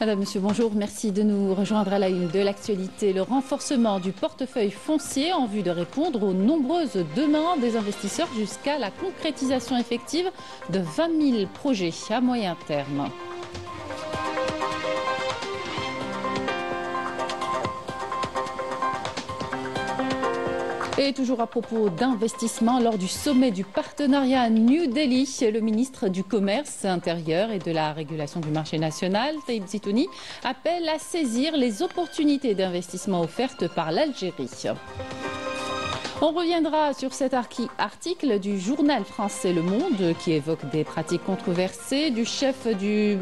Madame, Monsieur, bonjour. Merci de nous rejoindre à la une de l'actualité. Le renforcement du portefeuille foncier en vue de répondre aux nombreuses demandes des investisseurs jusqu'à la concrétisation effective de 20 000 projets à moyen terme. Et toujours à propos d'investissement, lors du sommet du partenariat à New Delhi, le ministre du Commerce intérieur et de la régulation du marché national, Taïb Zitouni, appelle à saisir les opportunités d'investissement offertes par l'Algérie. On reviendra sur cet article du journal français Le Monde qui évoque des pratiques controversées du chef du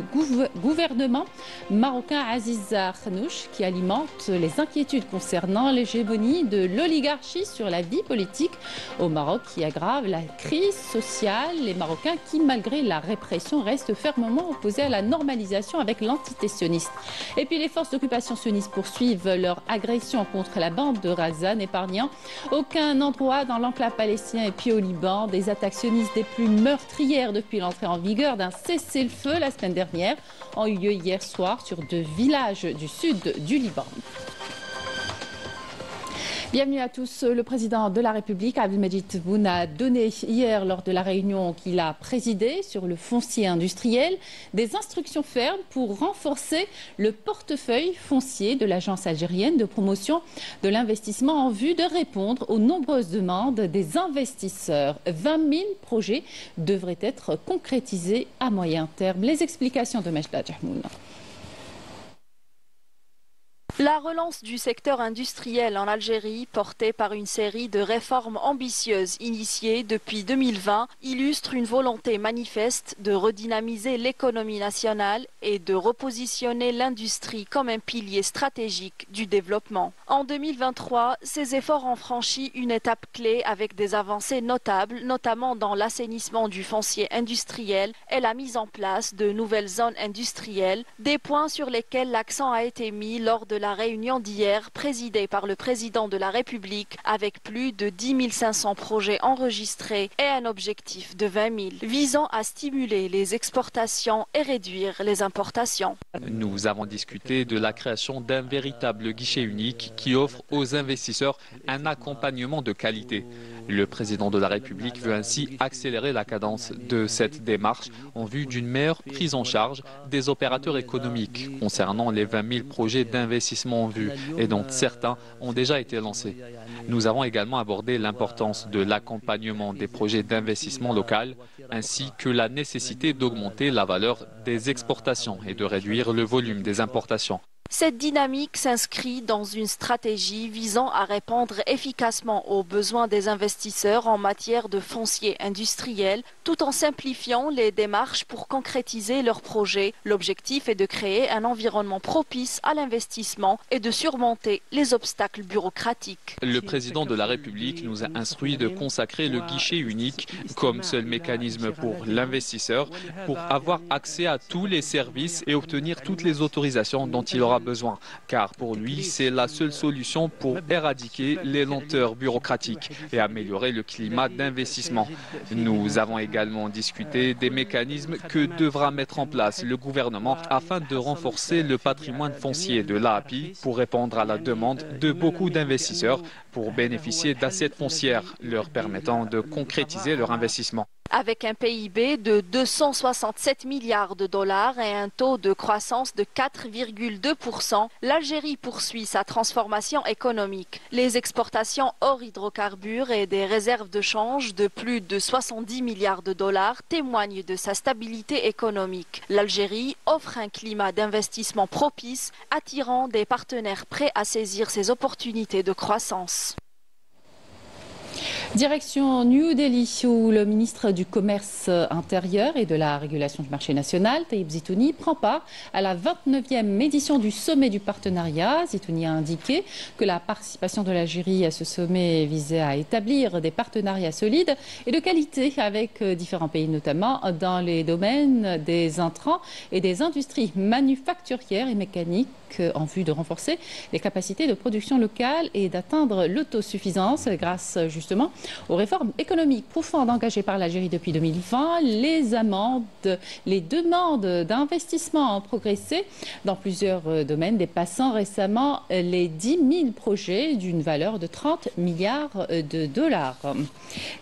gouvernement marocain Aziz Khanouch qui alimente les inquiétudes concernant l'hégémonie de l'oligarchie sur la vie politique au Maroc qui aggrave la crise sociale. Les Marocains qui, malgré la répression, restent fermement opposés à la normalisation avec l'entité sioniste. Et puis les forces d'occupation sionistes poursuivent leur agression contre la bande de Gaza, n'épargnant aucun endroit dans l'enclave palestinien et puis au Liban. Des attaques sionistes des plus meurtrières depuis l'entrée en vigueur d'un cessez-le-feu la semaine dernière ont eu lieu hier soir sur 2 villages du sud du Liban. Bienvenue à tous. Le président de la République, Abdelmadjid Tebboune, a donné hier, lors de la réunion qu'il a présidée sur le foncier industriel, des instructions fermes pour renforcer le portefeuille foncier de l'agence algérienne de promotion de l'investissement en vue de répondre aux nombreuses demandes des investisseurs. 20 000 projets devraient être concrétisés à moyen terme. Les explications de Majda Jahmoun. La relance du secteur industriel en Algérie, portée par une série de réformes ambitieuses initiées depuis 2020, illustre une volonté manifeste de redynamiser l'économie nationale et de repositionner l'industrie comme un pilier stratégique du développement. En 2023, ces efforts ont franchi une étape clé avec des avancées notables, notamment dans l'assainissement du foncier industriel et la mise en place de nouvelles zones industrielles, des points sur lesquels l'accent a été mis lors de la réunion d'hier présidée par le président de la République avec plus de 10 500 projets enregistrés et un objectif de 20 000 visant à stimuler les exportations et réduire les importations. Nous avons discuté de la création d'un véritable guichet unique qui offre aux investisseurs un accompagnement de qualité. Le président de la République veut ainsi accélérer la cadence de cette démarche en vue d'une meilleure prise en charge des opérateurs économiques concernant les 20 000 projets d'investissement en vue et dont certains ont déjà été lancés. Nous avons également abordé l'importance de l'accompagnement des projets d'investissement local ainsi que la nécessité d'augmenter la valeur des exportations et de réduire le volume des importations. Cette dynamique s'inscrit dans une stratégie visant à répondre efficacement aux besoins des investisseurs en matière de foncier industriel, tout en simplifiant les démarches pour concrétiser leurs projets. L'objectif est de créer un environnement propice à l'investissement et de surmonter les obstacles bureaucratiques. Le président de la République nous a instruit de consacrer le guichet unique comme seul mécanisme pour l'investisseur pour avoir accès à tous les services et obtenir toutes les autorisations dont il aura besoin, car pour lui, c'est la seule solution pour éradiquer les lenteurs bureaucratiques et améliorer le climat d'investissement. Nous avons également discuté des mécanismes que devra mettre en place le gouvernement afin de renforcer le patrimoine foncier de l'AAPI pour répondre à la demande de beaucoup d'investisseurs pour bénéficier d'assiettes foncières leur permettant de concrétiser leur investissement. Avec un PIB de 267 milliards de dollars et un taux de croissance de 4,2%, l'Algérie poursuit sa transformation économique. Les exportations hors hydrocarbures et des réserves de change de plus de 70 milliards de dollars témoignent de sa stabilité économique. L'Algérie offre un climat d'investissement propice, attirant des partenaires prêts à saisir ces opportunités de croissance. Direction New Delhi où le ministre du Commerce intérieur et de la régulation du marché national, Taïb Zitouni, prend part à la 29e édition du sommet du partenariat. Zitouni a indiqué que la participation de l'Algérie à ce sommet visait à établir des partenariats solides et de qualité avec différents pays, notamment dans les domaines des intrants et des industries manufacturières et mécaniques en vue de renforcer les capacités de production locale et d'atteindre l'autosuffisance grâce justement aux réformes économiques profondes engagées par l'Algérie depuis 2020. Les demandes d'investissement ont progressé dans plusieurs domaines, dépassant récemment les 10 000 projets d'une valeur de 30 milliards de dollars.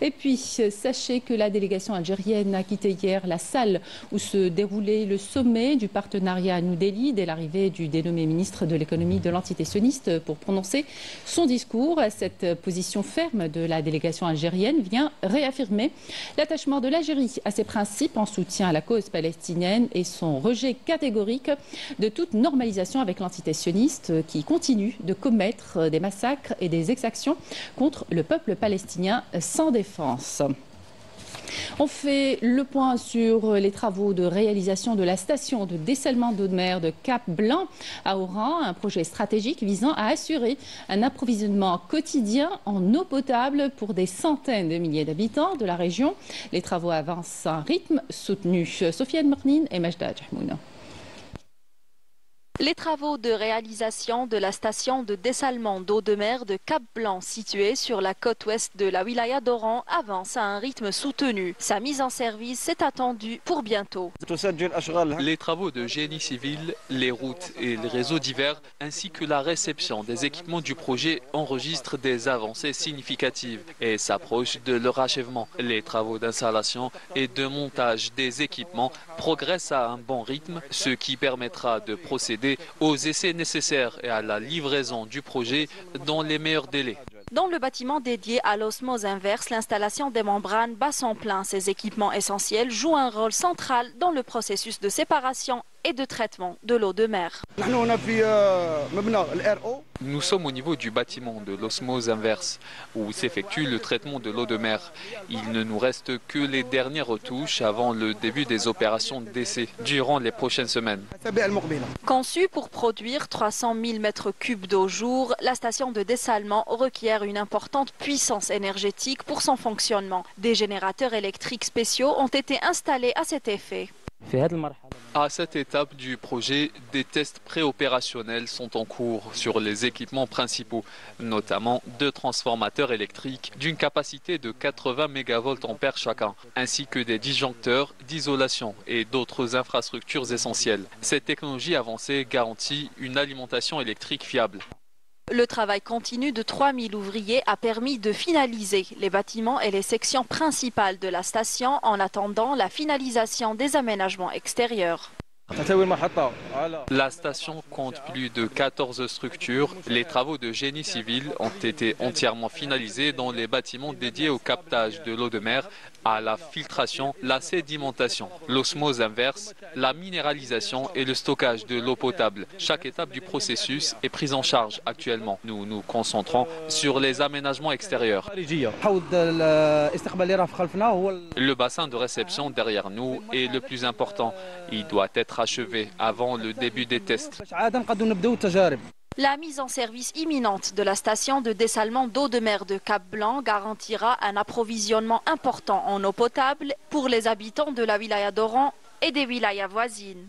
Et puis, sachez que la délégation algérienne a quitté hier la salle où se déroulait le sommet du partenariat à New Delhi dès l'arrivée du dénommé ministre de l'économie de l'entité sioniste pour prononcer son discours. Cette position ferme de la délégation algérienne vient réaffirmer l'attachement de l'Algérie à ses principes en soutien à la cause palestinienne et son rejet catégorique de toute normalisation avec l'entité sioniste qui continue de commettre des massacres et des exactions contre le peuple palestinien sans défense. On fait le point sur les travaux de réalisation de la station de dessalement d'eau de mer de Cap-Blanc à Oran, un projet stratégique visant à assurer un approvisionnement quotidien en eau potable pour des centaines de milliers d'habitants de la région. Les travaux avancent à un rythme soutenu. Sofiane Mernin et Majda Jahmouna. Les travaux de réalisation de la station de dessalement d'eau de mer de Cap-Blanc, située sur la côte ouest de la wilaya d'Oran, avancent à un rythme soutenu. Sa mise en service est attendue pour bientôt. Les travaux de génie civil, les routes et les réseaux divers, ainsi que la réception des équipements du projet enregistrent des avancées significatives et s'approchent de leur achèvement. Les travaux d'installation et de montage des équipements progressent à un bon rythme, ce qui permettra de procéder aux essais nécessaires et à la livraison du projet dans les meilleurs délais. Dans le bâtiment dédié à l'osmose inverse, l'installation des membranes bat son plein. Ces équipements essentiels jouent un rôle central dans le processus de séparation et de traitement de l'eau de mer. Nous sommes au niveau du bâtiment de l'osmose inverse où s'effectue le traitement de l'eau de mer. Il ne nous reste que les dernières retouches avant le début des opérations d'essai durant les prochaines semaines. Conçue pour produire 300 000 m3 d'eau jour, la station de dessalement requiert une importante puissance énergétique pour son fonctionnement. Des générateurs électriques spéciaux ont été installés à cet effet. À cette étape du projet, des tests préopérationnels sont en cours sur les équipements principaux, notamment 2 transformateurs électriques d'une capacité de 80 MVA chacun, ainsi que des disjoncteurs d'isolation et d'autres infrastructures essentielles. Cette technologie avancée garantit une alimentation électrique fiable. Le travail continu de 3000 ouvriers a permis de finaliser les bâtiments et les sections principales de la station en attendant la finalisation des aménagements extérieurs. La station compte plus de 14 structures. Les travaux de génie civil ont été entièrement finalisés dans les bâtiments dédiés au captage de l'eau de mer, à la filtration, la sédimentation, l'osmose inverse, la minéralisation et le stockage de l'eau potable. Chaque étape du processus est prise en charge actuellement. Nous nous concentrons sur les aménagements extérieurs. Le bassin de réception derrière nous est le plus important. Il doit être achevé avant le début des tests. La mise en service imminente de la station de dessalement d'eau de mer de Cap-Blanc garantira un approvisionnement important en eau potable pour les habitants de la wilaya d'Oran et des wilayas voisines.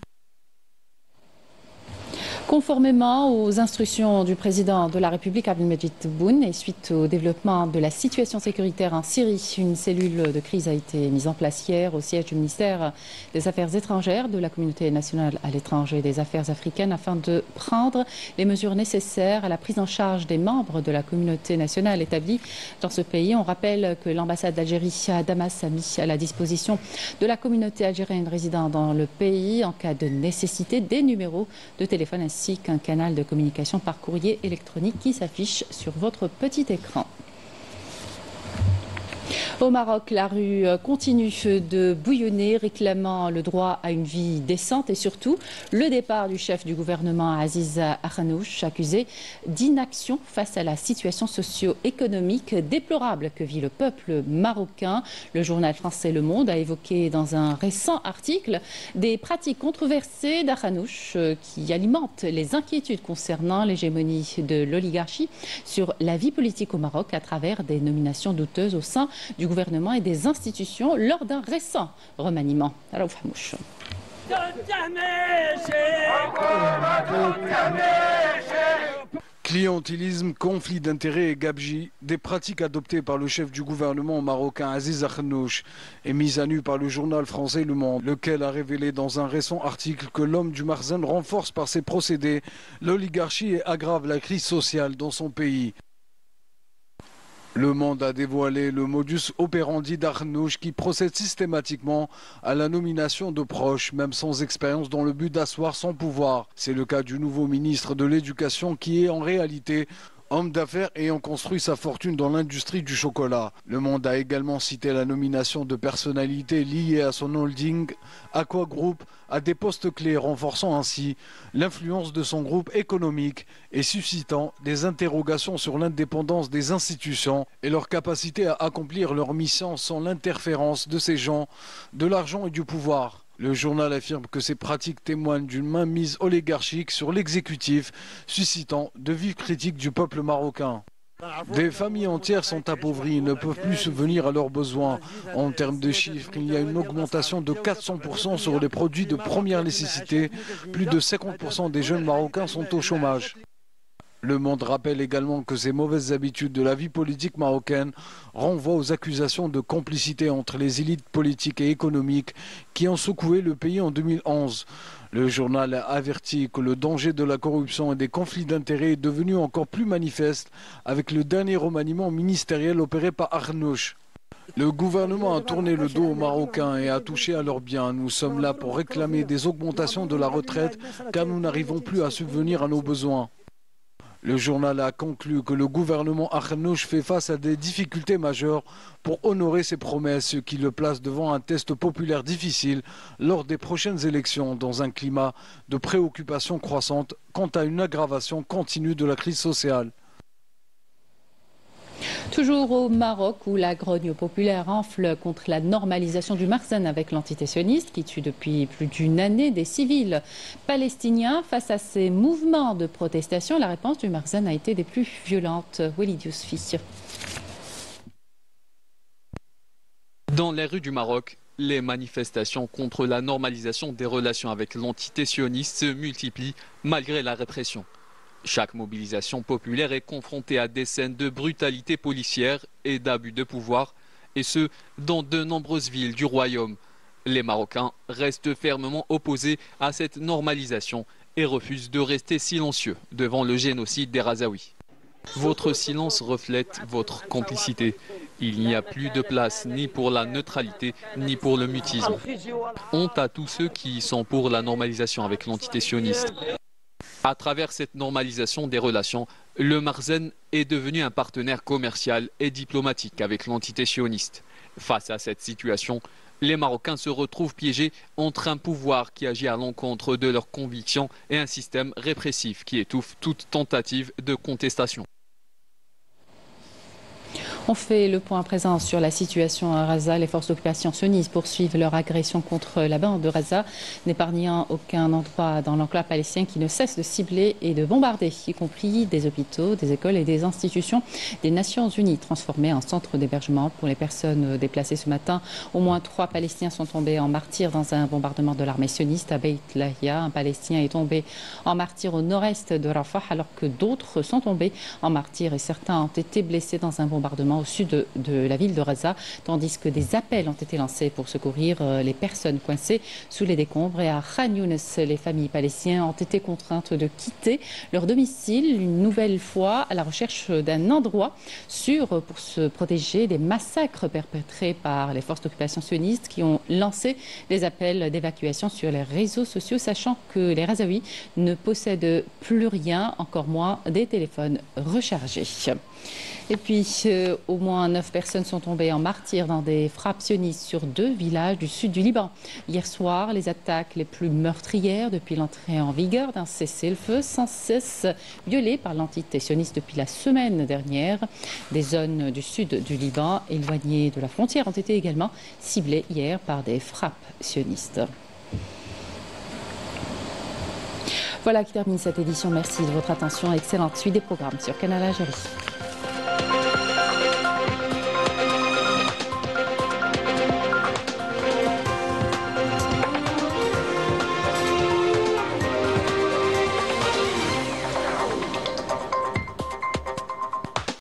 Conformément aux instructions du président de la République Abdelmajid Tebboune et suite au développement de la situation sécuritaire en Syrie, une cellule de crise a été mise en place hier au siège du ministère des Affaires étrangères de la communauté nationale à l'étranger et des Affaires africaines afin de prendre les mesures nécessaires à la prise en charge des membres de la communauté nationale établie dans ce pays. On rappelle que l'ambassade d'Algérie à Damas a mis à la disposition de la communauté algérienne résidant dans le pays en cas de nécessité des numéros de téléphone ainsi qu'un canal de communication par courrier électronique qui s'affiche sur votre petit écran. Au Maroc, la rue continue de bouillonner, réclamant le droit à une vie décente et surtout le départ du chef du gouvernement Aziz Akhanouch, accusé d'inaction face à la situation socio-économique déplorable que vit le peuple marocain. Le journal français Le Monde a évoqué dans un récent article des pratiques controversées d'Akhanouch qui alimentent les inquiétudes concernant l'hégémonie de l'oligarchie sur la vie politique au Maroc à travers des nominations douteuses au sein du gouvernement et des institutions lors d'un récent remaniement. Raouf Hamouch. Clientélisme, conflit d'intérêts et gabegie, des pratiques adoptées par le chef du gouvernement marocain Aziz Akhannouch et mises à nu par le journal français Le Monde, lequel a révélé dans un récent article que l'homme du Marzane renforce par ses procédés l'oligarchie et aggrave la crise sociale dans son pays. Le Monde a dévoilé le modus operandi d'Akhannouch qui procède systématiquement à la nomination de proches, même sans expérience, dans le but d'asseoir son pouvoir. C'est le cas du nouveau ministre de l'Éducation qui est en réalité homme d'affaires ayant construit sa fortune dans l'industrie du chocolat. Le Monde a également cité la nomination de personnalités liées à son holding Aqua Group à des postes clés, renforçant ainsi l'influence de son groupe économique et suscitant des interrogations sur l'indépendance des institutions et leur capacité à accomplir leur mission sans l'interférence de ces gens, de l'argent et du pouvoir. Le journal affirme que ces pratiques témoignent d'une mainmise oligarchique sur l'exécutif, suscitant de vives critiques du peuple marocain. Des familles entières sont appauvries et ne peuvent plus subvenir à leurs besoins. En termes de chiffres, il y a une augmentation de 400% sur les produits de première nécessité. Plus de 50% des jeunes Marocains sont au chômage. Le Monde rappelle également que ces mauvaises habitudes de la vie politique marocaine renvoient aux accusations de complicité entre les élites politiques et économiques qui ont secoué le pays en 2011. Le journal a averti que le danger de la corruption et des conflits d'intérêts est devenu encore plus manifeste avec le dernier remaniement ministériel opéré par Akhannouch. Le gouvernement a tourné le dos aux Marocains et a touché à leurs biens. Nous sommes là pour réclamer des augmentations de la retraite car nous n'arrivons plus à subvenir à nos besoins. Le journal a conclu que le gouvernement Akhannouch fait face à des difficultés majeures pour honorer ses promesses, ce qui le place devant un test populaire difficile lors des prochaines élections, dans un climat de préoccupation croissante quant à une aggravation continue de la crise sociale. Toujours au Maroc, où la grogne populaire enfle contre la normalisation du Marzane avec l'entité sioniste qui tue depuis plus d'une année des civils palestiniens. Face à ces mouvements de protestation, la réponse du Marzane a été des plus violentes. Walid Yousfi. Dans les rues du Maroc, les manifestations contre la normalisation des relations avec l'entité sioniste se multiplient malgré la répression. Chaque mobilisation populaire est confrontée à des scènes de brutalité policière et d'abus de pouvoir, et ce, dans de nombreuses villes du royaume. Les Marocains restent fermement opposés à cette normalisation et refusent de rester silencieux devant le génocide des Razaouis. Votre silence reflète votre complicité. Il n'y a plus de place ni pour la neutralité, ni pour le mutisme. Honte à tous ceux qui sont pour la normalisation avec l'entité sioniste. À travers cette normalisation des relations, le Marzane est devenu un partenaire commercial et diplomatique avec l'entité sioniste. Face à cette situation, les Marocains se retrouvent piégés entre un pouvoir qui agit à l'encontre de leurs convictions et un système répressif qui étouffe toute tentative de contestation. On fait le point à présent sur la situation à Raza. Les forces d'occupation sionistes poursuivent leur agression contre la bande de Raza, n'épargnant aucun endroit dans l'enclave palestinienne qui ne cesse de cibler et de bombarder, y compris des hôpitaux, des écoles et des institutions des Nations Unies, transformées en centre d'hébergement pour les personnes déplacées. Ce matin, au moins 3 Palestiniens sont tombés en martyrs dans un bombardement de l'armée sioniste à Beit Lahia. Un Palestinien est tombé en martyr au nord-est de Rafah, alors que d'autres sont tombés en martyr et certains ont été blessés dans un bombardement au sud de la ville de Raza, tandis que des appels ont été lancés pour secourir les personnes coincées sous les décombres. Et à Khan Younes, les familles palestiniennes ont été contraintes de quitter leur domicile une nouvelle fois à la recherche d'un endroit sûr pour se protéger des massacres perpétrés par les forces d'occupation sionistes qui ont lancé des appels d'évacuation sur les réseaux sociaux, sachant que les Razaouis ne possèdent plus rien, encore moins des téléphones rechargés. Et puis, au moins 9 personnes sont tombées en martyrs dans des frappes sionistes sur 2 villages du sud du Liban. Hier soir, les attaques les plus meurtrières depuis l'entrée en vigueur d'un cessez-le-feu sans cesse violé par l'entité sioniste depuis la semaine dernière. Des zones du sud du Liban éloignées de la frontière ont été également ciblées hier par des frappes sionistes. Voilà qui termine cette édition. Merci de votre attention. Excellente suite des programmes sur Canal Algérie.